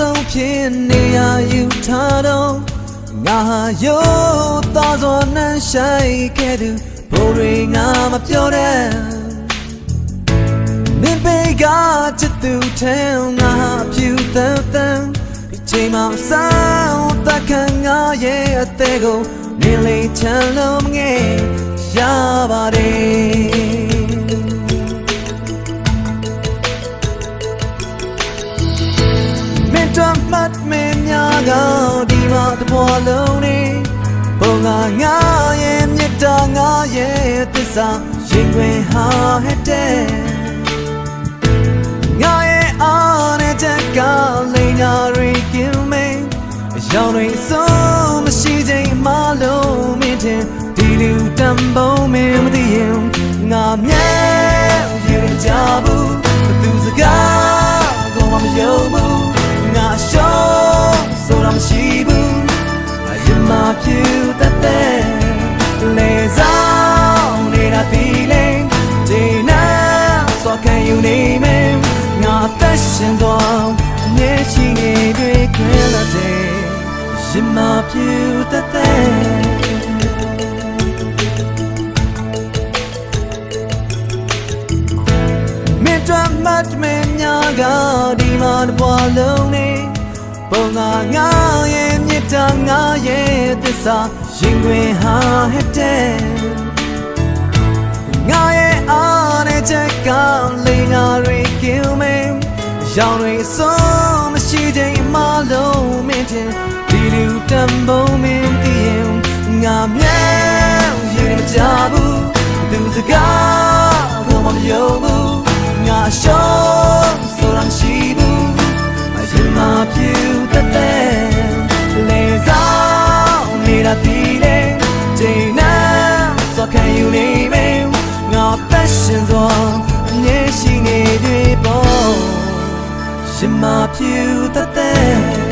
ဆုံးဖြစ်နေရယူထားတော့ငါဟာရိုးသားစွာနှမ်းဆိုင်ခဲ့သူဘိုးတွေငါမပြောတဲ့မင်းပေကချစ်သူထဲငါဖြူတန်းတန်းဒီချိန်မှဆောင်တခံငါရဲ့အသေးကိုနင်းလေးချမ်းလုံးငယ်ရပါတယ်မတ်မင်းများကဒီမှာတပေါ်လုံးနေပုံငါငါရဲ့မြတ်တာငါရဲ့သစ္စာရင်ခွင်ဟာဟဲ့တဲ့ငါရဲ့အားနဲ့တက်ကလိန်နာရီကင်းမင်းအယောင်တွေဆုံးမရှိချိန်မှလုံးမင်းတင်ဒီလူတံပုံးမင်းမသိရင်ငါမြဲရင်ကြဘူးဘသူစကားကိုမယုံဘူးငါရှောင်းဆိုတာမရှိဘူးအရင်မှပြူတတ်တဲ့လေဆောင်နေတာဒီလေဒီနာဆိုခံယူနေမယ်ငါသက်ရှင်သွားနေရှိနေတွေ့ခွင့်လာတဲ့ရင်မှပြူတတ်တဲ့မင်းတို့မတ်မင်းများကဒီမှာတပွားလုံးနေပုံငါငါရဲ့မြတ်တာငါရဲ့သစ္စာရင်ခွင်ဟာဟဲ့တဲ့ငါရဲ့အားနဲ့ချက်ကလိန်နာရီကင်းမင်းရောင်တွေဆုံးမရှိချိန်မှလုံးမင်းတင်ဒီလူတံပုံးမင်းတည်ရင်ငါမြဲရင်မကြဘူးသူစကားကိုမယုံဘူးငါရှောင်းဆိုတာမရှိဘူးအရင်မှပြူတတ်တဲ့လေဆောင်နေတာဒီလေချိန်နာဆိုခံယူနေမယ်ငါသက်ရှင်စွာငြိရှိနေပြီပေါ့ရင်မှပြူတတ်တဲ့